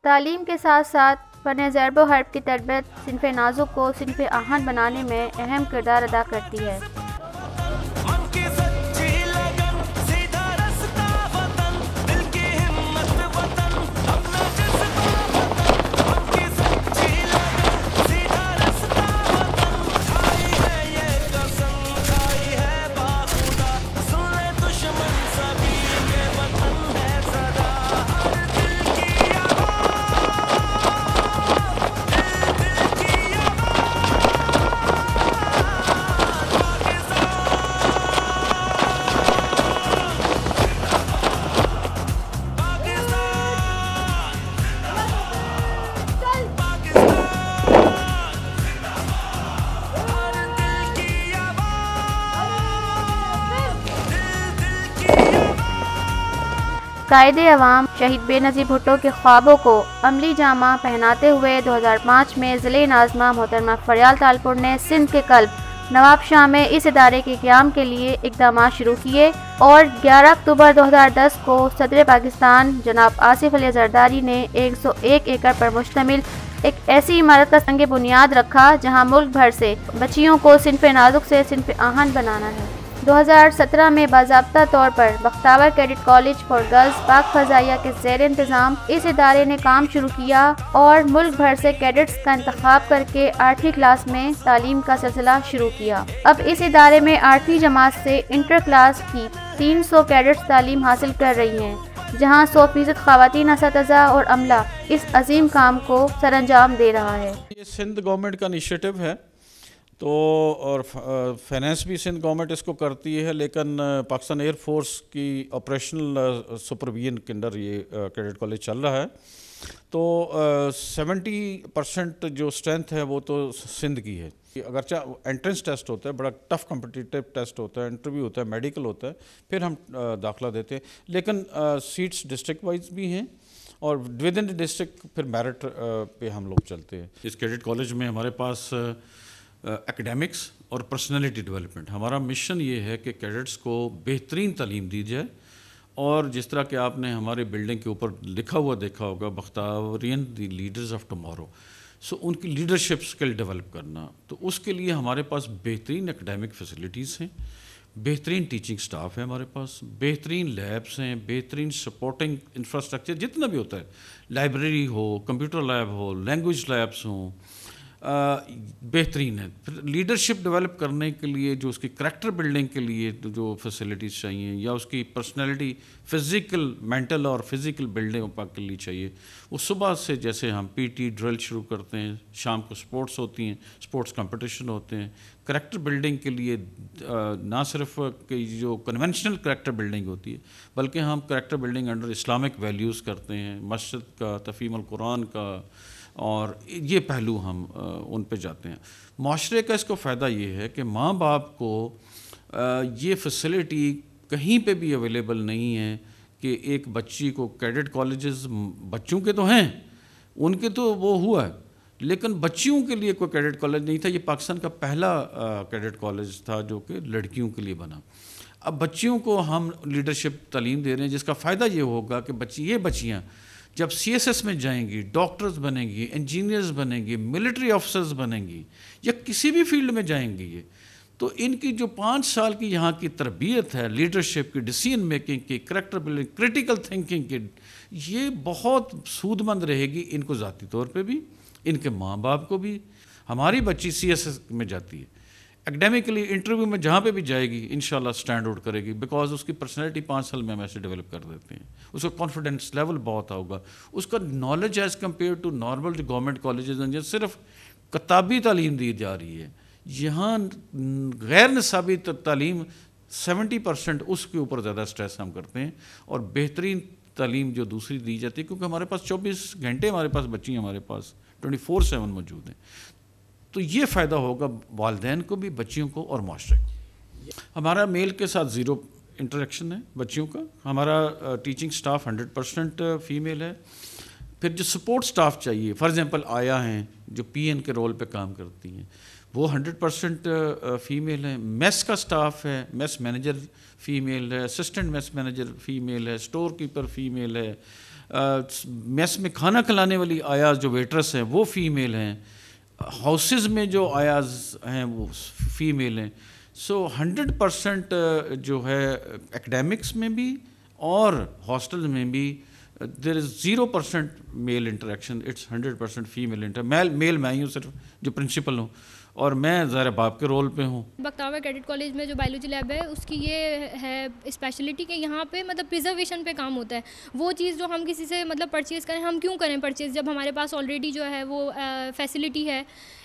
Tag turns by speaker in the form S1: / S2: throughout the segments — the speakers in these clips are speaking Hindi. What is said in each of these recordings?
S1: तालीम के साथ साथ फ़न ज़रब व हर्ब की तरबियत सिनफ़ नाज़ुक को सिनफ़ आहन बनाने में अहम किरदार अदा करती है। कायदे अवाम शहीद बेनज़ीर भुट्टो के ख्वाबों को अमली जामा पहनाते हुए 2005 में ज़िले नाज़मा मोहतरमा फरियाल तालपुर ने सिंध के कल्ब नवाबशाह में इस इदारे के क़याम के लिए इक़दाम शुरू किए और 11 अक्टूबर 2010 को सदर पाकिस्तान जनाब आसिफ अली ज़रदारी ने 101 एकड़ पर मुश्तमिल एक ऐसी इमारत का संग बुनियाद रखा जहां मुल्क भर से बच्चियों को सिनफ़ नाज़ुक से सिनफ़ आहन बनाना है। 2017 में बाज़ाब्ता तौर पर Bakhtawar cadet college for girls पाक फ़ज़ाइया के ज़ेर इंतज़ाम इस इदारे ने काम शुरू किया और मुल्क भर से कैडेट्स का इंतखाब करके 8वीं क्लास में तालीम का सिलसिला शुरू किया। अब इस इदारे में 8वीं जमात से इंटर क्लास की 300 कैडेट्स तालीम हासिल कर रही हैं, जहां 100% ख़वातीन असतिज़ा और अमला इस अजीम काम को सरअंजाम दे रहा है।
S2: ये सिंध गवर्नमेंट का इनिशिएटिव है तो, और फाइनेंस भी सिंध गवर्नमेंट इसको करती है, लेकिन पाकिस्तान एयर फोर्स की ऑपरेशनल सुपरविजन के अंदर ये कैडेट कॉलेज चल रहा है। तो 70% जो स्ट्रेंथ है वो तो सिंध की है। अगरचे एंट्रेंस टेस्ट होता है, बड़ा टफ कम्पिटिटिव टेस्ट होता है, इंटरव्यू होता है, मेडिकल होता है, फिर हम दाखिला देते हैं, लेकिन सीट्स डिस्ट्रिक्ट वाइज भी हैं और विद इन द डिस्ट्रिक्ट फिर मेरिट पे हम लोग चलते हैं। इस कैडेट कॉलेज में हमारे पास एकेडमिक्स और पर्सनालिटी डेवलपमेंट, हमारा मिशन ये है कि कैडेट्स को बेहतरीन तालीम दी जाए और जिस तरह के आपने हमारे बिल्डिंग के ऊपर लिखा हुआ देखा होगा, बख्तावरियन द लीडर्स ऑफ टुमारो, सो उनकी लीडरशिप स्किल डेवलप करना, तो उसके लिए हमारे पास बेहतरीन एकेडमिक फैसिलिटीज़ हैं, बेहतरीन टीचिंग स्टाफ है हमारे पास, बेहतरीन लैब्स हैं, बेहतरीन सपोर्टिंग इंफ्रास्ट्रक्चर जितना भी होता है, लाइब्रेरी हो, कंप्यूटर लैब हो, लैंग्वेज लैब्स हों, बेहतरीन है। फिर लीडरशिप डेवलप करने के लिए जो उसकी करैक्टर बिल्डिंग के लिए जो फैसिलिटीज़ चाहिए या उसकी पर्सनैलिटी फिज़िकल मेंटल और फिज़िकल बिल्डिंग के लिए चाहिए, वो सुबह से जैसे हम पीटी ड्रिल शुरू करते हैं, शाम को स्पोर्ट्स होती हैं, स्पोर्ट्स कंपटीशन होते हैं। करैक्टर बिल्डिंग के लिए ना सिर्फ कि जो कन्वेंशनल करैक्टर बिल्डिंग होती है, बल्कि हम character building under Islamic values करते हैं, मस्जिद का, तफ़हीम अल कुरान का, और ये पहलू हम उन पे जाते हैं। माशरे का इसको फ़ायदा ये है कि माँ बाप को ये फैसिलिटी कहीं पे भी अवेलेबल नहीं है कि एक बच्ची को, कैडेट कॉलेजेस बच्चों के तो हैं, उनके तो वो हुआ है, लेकिन बच्चियों के लिए कोई कैडेट कॉलेज नहीं था। ये पाकिस्तान का पहला कैडेट कॉलेज था जो कि लड़कियों के लिए बना। अब बच्चियों को हम लीडरशिप तालीम दे रहे हैं, जिसका फ़ायदा ये होगा कि ये बच्चियाँ जब CSS में जाएंगी, डॉक्टर्स बनेंगी, इंजीनियर्स बनेंगी, मिलिट्री ऑफिसर्स बनेंगी या किसी भी फील्ड में जाएंगी ये, तो इनकी जो 5 साल की यहाँ की तरबियत है, लीडरशिप की, डिसीजन मेकिंग की, करैक्टर बिल्डिंग, क्रिटिकल थिंकिंग की, ये बहुत सूदमंद रहेगी इनको ज़ाती तौर पे भी, इनके माँ बाप को भी। हमारी बच्ची CSS में जाती है, एकेडमिकली इंटरव्यू में जहाँ पे भी जाएगी इंशाल्लाह स्टैंड आउट करेगी, बिकॉज उसकी पर्सनैलिटी 5 साल में हम ऐसे डेवलप कर देते हैं। उसका कॉन्फिडेंस लेवल बहुत होगा, उसका knowledge as compare to normal जो गवर्नमेंट कॉलेजेस हैं सिर्फ किताबी तालीम दी जा रही है, यहाँ गैर निसाबी तालीम 70% उसके ऊपर ज़्यादा स्ट्रेस हम करते हैं, और बेहतरीन तालीम जो दूसरी दी जाती है, क्योंकि हमारे पास 24 घंटे हमारे पास बच्ची हमारे पास 24/7 मौजूद हैं। तो ये फ़ायदा होगा वालिदैन को भी, बच्चियों को और माशरे को। हमारा मेल के साथ ज़ीरो इंटरेक्शन है बच्चियों का। हमारा टीचिंग स्टाफ 100% फ़ीमेल है। फिर जो सपोर्ट स्टाफ चाहिए, फॉर एग्ज़ाम्पल आया हैं जो PN के रोल पे काम करती हैं, वो 100% फ़ीमेल है। मेस का स्टाफ है, मेस मैनेजर फ़ीमेल है, असिस्टेंट मेस मैनेजर फ़ीमेल है, स्टोर कीपर फ़ीमेल है, मेस में खाना खिलाने वाली आयाज़ जो वेट्रेस हैं वो फ़ीमेल हैं, हाउसेस में जो आयाज़ हैं वो फ़ीमेल हैं। सो 100% जो है एकेडमिक्स में भी और हॉस्टल में भी there is 0% male interaction, it's 100% female male मैं ही हूँ सिर्फ जो प्रिंसिपल हूँ, और मैं ज़रा बाप के रोल पे हूँ।
S3: बख्तावर कैडेट कॉलेज में जो बायोलॉजी लैब है उसकी ये है स्पेशलिटी कि यहाँ पे मतलब प्रिजर्वेशन पे काम होता है। वो चीज़ जो हम किसी से मतलब परचेज़ करें, हम क्यों करें परचेज़ जब हमारे पास ऑलरेडी जो है वो फैसिलिटी है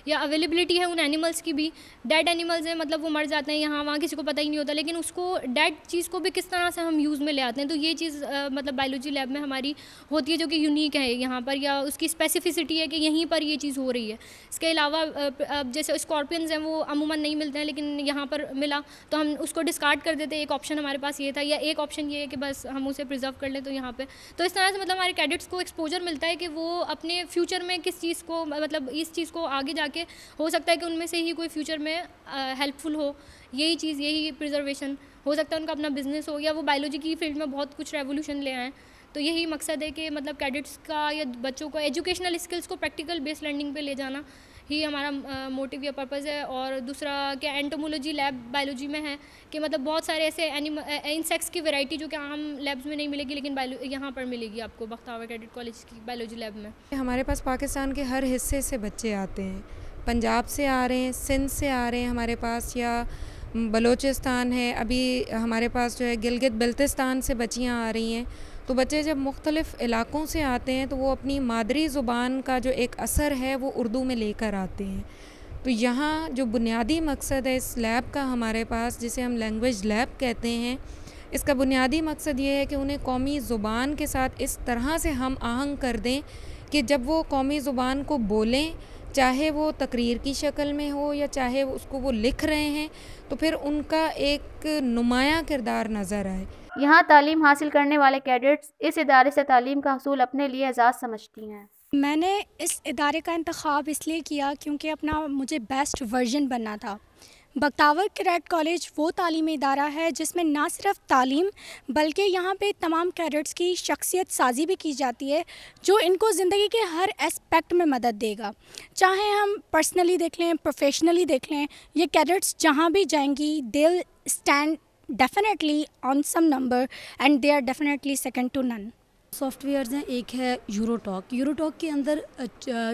S3: या अवेलेबिलिटी है उन एनिमल्स की भी। डेड एनिमल्स हैं, मतलब वो मर जाते हैं यहाँ वहाँ, किसी को पता ही नहीं होता, लेकिन उसको डेड चीज़ को भी किस तरह से हम यूज़ में ले आते हैं। तो ये चीज़ मतलब बायोलॉजी लैब में हमारी होती है, जो कि यूनिक है यहाँ पर, या उसकी स्पेसिफिसिटी है कि यहीं पर ये चीज़ हो रही है। इसके अलावा अब जैसे स्कॉर्पियंस हैं वो अमूमन नहीं मिलते हैं, लेकिन यहाँ पर मिला तो हम उसको डिस्कार्ड कर देते। एक ऑप्शन हमारे पास ये था, या एक ऑप्शन ये है कि बस हम उसे प्रिजर्व कर लें। तो यहाँ पे तो इस तरह से मतलब हमारे कैडेट्स को एक्सपोजर मिलता है कि वो अपने फ्यूचर में किस चीज़ को मतलब इस चीज़ को आगे जाके हो सकता है कि उनमें से ही कोई फ्यूचर में हेल्पफुल हो। यही चीज़, यही प्रिजर्वेशन हो सकता है, उनका अपना बिजनेस हो, या वो बायोलॉजी की फील्ड में बहुत कुछ रेवोल्यूशन ले आएँ। तो यही मकसद है कि मतलब कैडेट्स का या बच्चों को एजुकेशनल स्किल्स को प्रैक्टिकल बेस्ड लर्निंग पे ले जाना ही हमारा मोटिव या पर्पज़ है। और दूसरा क्या एंटोमोलॉजी लैब बायोलॉजी में है कि मतलब बहुत सारे ऐसे इंसेक्ट्स की वैरायटी जो कि आम लैब्स में नहीं मिलेगी, लेकिन यहाँ पर मिलेगी आपको बख्तावर कैडेट कॉलेज की बायोलॉजी लैब में।
S4: हमारे पास पाकिस्तान के हर हिस्से से बच्चे आते हैं, पंजाब से आ रहे हैं, सिंध से आ रहे हैं हमारे पास, या बलूचिस्तान है, अभी हमारे पास जो है गिलगित बल्तिस्तान से बच्चियाँ आ रही हैं। तो बच्चे जब मुख्तलिफ़ इलाक़ों से आते हैं तो वो अपनी मादरी ज़ुबान का जो एक असर है वो उर्दू में लेकर आते हैं। तो यहाँ जो बुनियादी मकसद है इस लैब का हमारे पास, जिसे हम लैंग्वेज लैब कहते हैं, इसका बुनियादी मकसद ये है कि उन्हें कौमी ज़ुबान के साथ इस तरह से हम आहंग कर दें कि जब वो कौमी ज़ुबान को बोलें, चाहे वो तकरीर की शक्ल में हो या चाहे उसको वो लिख रहे हैं, तो फिर उनका एक नुमाया किरदार नज़र आए।
S1: यहाँ तालीम हासिल करने वाले कैडेट्स इस इदारे से तालीम का हसूल अपने लिए एजाज़ समझती हैं।
S5: मैंने इस इदारे का इंतखाब इसलिए किया क्योंकि अपना मुझे बेस्ट वर्जन बनना था। बख्तावर कैडेट कॉलेज वो तालीमी इदारा है जिसमें ना सिर्फ तालीम बल्कि यहाँ पे तमाम कैडेट्स की शख्सियत साजी भी की जाती है, जो इनको ज़िंदगी के हर एस्पेक्ट में मदद देगा। चाहे हम पर्सनली देख लें, प्रोफेशनली देख लें, ये कैडेट्स जहाँ भी जाएंगी they will stand definitely on some number and they are definitely second to none.
S6: Softwares हैं, एक है यूरोटॉक के अंदर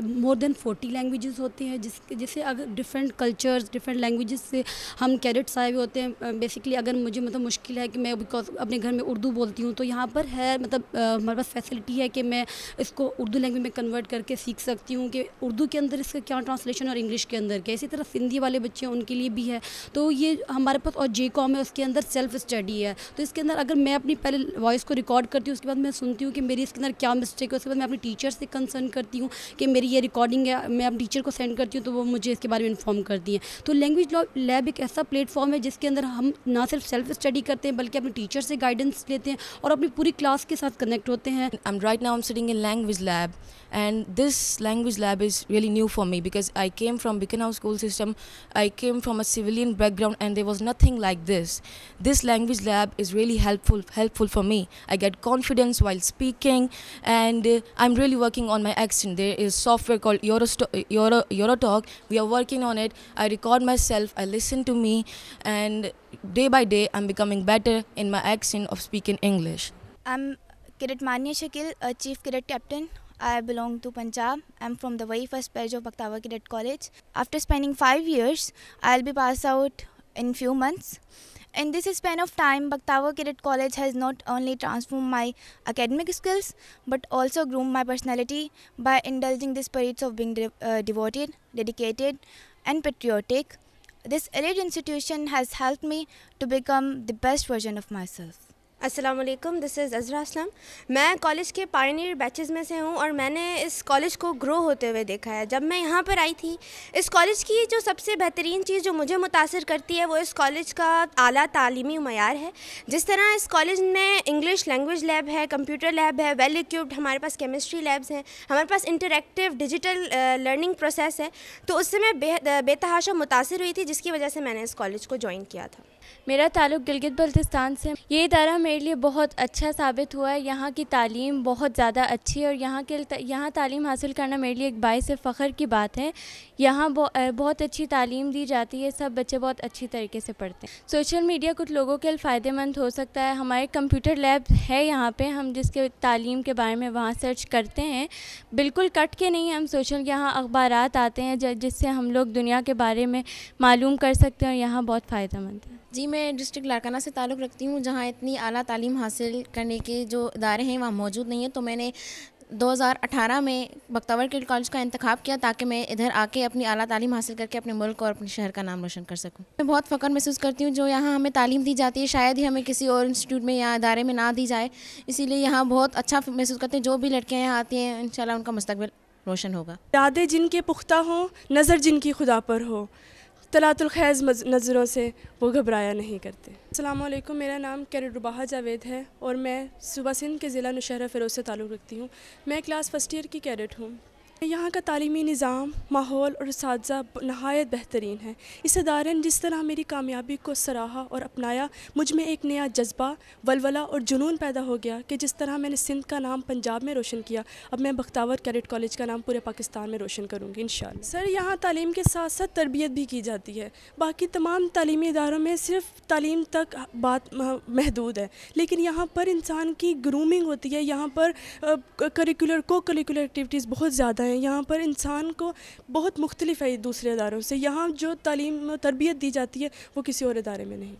S6: मोर देन 40 लैंग्वेजेस होती हैं, जिससे अगर डिफरेंट कल्चर्स, डिफरेंट लैंग्वेजेस से हम कैडेट्स आए हुए होते हैं। बेसिकली अगर मुझे मतलब मुश्किल है कि मैं बिकॉज अपने घर में उर्दू बोलती हूँ, तो यहाँ पर है मतलब हमारे पास फैसिलिटी है कि मैं इसको उर्दू लैंग्वेज में कन्वर्ट करके सीख सकती हूँ कि उर्दू के अंदर इसका क्या ट्रांसलेशन और इंग्लिश के अंदर क्या। इसी तरह सिंधी वाले बच्चे हैं उनके लिए भी है। तो ये हमारे पास और JCOM है, उसके अंदर सेल्फ स्टडी है। तो इसके अंदर अगर मैं अपनी पहले वॉइस को रिकॉर्ड करती हूँ, उसके बाद मैं सुनती हूँ कि मेरी इसके अंदर क्या मिस्टेक है, उसके बाद मैं अपने टीचर से कंसर्न करती हूँ कि मेरी ये रिकॉर्डिंग है, मैं अपने टीचर को सेंड करती हूँ तो वो मुझे इसके बारे में इन्फॉर्म करती हैं। तो लैंग्वेज लैब एक ऐसा प्लेटफॉर्म है जिसके अंदर हम ना सिर्फ सेल्फ स्टडी करते हैं बल्कि अपने टीचर से गाइडेंस लेते हैं और अपनी पूरी क्लास के साथ कनेक्ट होते हैं।
S7: Right now I'm sitting in language lab, and this language lab is really new for me because I came from Birkenau school system. I came from a civilian background and there was nothing like this. This language lab is really helpful for me. I get confidence while speaking, and I'm really working on my accent. There is software called Eurotalk. We are working on it. I record myself, I listen to me, and day by day I'm becoming better in my accent of speaking English.
S8: I'm Cadet Mania Shakil, a Chief Cadet Captain. I belong to Punjab. I'm from the very first batch of Bakhtawar Cadet College. After spending 5 years, I'll be passed out in few months. In this span of time, Bakhtawar Cadet College has not only transformed my academic skills, but also groomed my personality by indulging the spirits of being devoted, dedicated, and patriotic. This elite institution has helped me to become the best version of myself.
S9: अस्सलाम वालेकुम, दिस इज़ अज़रा असलम। मैं कॉलेज के पायनियर बैचेस में से हूँ और मैंने इस कॉलेज को ग्रो होते हुए देखा है। जब मैं यहाँ पर आई थी, इस कॉलेज की जो सबसे बेहतरीन चीज़ जो मुझे मुतासिर करती है वो इस कॉलेज का आला तालीमी मयार है। जिस तरह इस कॉलेज में इंग्लिश लैंग्वेज लैब है, कंप्यूटर लैब है, वेल इक्विप्ड हमारे पास केमिस्ट्री लैब्स हैं, हमारे पास इंटरैक्टिव डिजिटल लर्निंग प्रोसेस है, तो उससे मैं बेतहाशा मुतासिर हुई थी, जिसकी वजह से मैंने इस कॉलेज को ज्वाइन किया था।
S10: मेरा ताल्लुक़ गिलगित बल्तिस्तान से। ये इदारा मेरे लिए बहुत अच्छा साबित हुआ है। यहाँ की तालीम बहुत ज़्यादा अच्छी है और यहाँ तालीम हासिल करना मेरे लिए एक बाइस फ़ख्र की बात है। यहाँ बहुत अच्छी तालीम दी जाती है, सब बच्चे बहुत अच्छी तरीके से पढ़ते हैं। सोशल मीडिया कुछ लोगों के लिए फ़ायदेमंद हो सकता है। हमारे कंप्यूटर लैब है यहाँ पे, हम जिसके तालीम के बारे में वहाँ सर्च करते हैं, बिल्कुल कट के नहीं, हम सोशल यहाँ अखबारात आते हैं जिससे हम लोग दुनिया के बारे में मालूम कर सकते हैं और यहाँ बहुत फ़ायदेमंद है।
S11: जी, मैं डिस्ट्रिक्ट लाड़काना से ताल्लुक़ रखती हूँ, जहाँ इतनी आला तालीम हासिल करने के जो इदारे हैं वहाँ मौजूद नहीं है। तो मैंने 2018 में बख्तावर कैडेट कॉलेज का इंतखाब किया ताकि मैं इधर आके अपनी आला तालीम हासिल करके अपने मुल्क और अपने शहर का नाम रोशन कर सकूँ। मैं बहुत फ़ख्र महसूस करती हूँ जो यहाँ हमें तालीम दी जाती है, शायद ही हमें किसी और इंस्टीट्यूट में या इदारे में ना दी जाए। इसीलिए यहाँ बहुत अच्छा महसूस करते हैं। जो भी लड़कियाँ यहाँ आती हैं, इंशाल्लाह उनका मुस्तकबिल रोशन होगा।
S12: इरादे जिनके पुख्ता हों, नज़र जिनकी खुदा पर हो, तलातुल खैज़ नज़रों से वो घबराया नहीं करते। अस्सलाम वालेकुम, मेरा नाम कैडेट रुबाहा जावेद है और मैं सूबा सिंध के ज़िला नौशहरा फ़िरोज़ से ताल्लुक़ रखती हूँ। मैं क्लास फर्स्ट ईयर की कैडेट हूँ। यहाँ का तालीमी निज़ाम, माहौल और असातिज़ा नहायत बेहतरीन है। इस इदारे ने जिस तरह मेरी कामयाबी को सराहा और अपनाया, मुझ में एक नया जज्बा, वलवला और जुनून पैदा हो गया कि जिस तरह मैंने सिंध का नाम पंजाब में रोशन किया, अब मैं बख्तावर कैडेट कॉलेज का नाम पूरे पाकिस्तान में रोशन करूँगी इंशाअल्लाह। सर, यहाँ तालीम के साथ साथ तरबियत भी की जाती है। बाकी तमाम तालीमी इदारों में सिर्फ तालीम तक बात महदूद है, लेकिन यहाँ पर इंसान की ग्रूमिंग होती है। यहाँ पर करिकुलर को करिकुलर एक्टिविटीज़ बहुत ज़्यादा हैं। यहाँ पर इंसान को बहुत मुख्तलिफ है दूसरे इदारों से। यहाँ जो तालीम तरबियत दी जाती है वो किसी और इदारे में नहीं।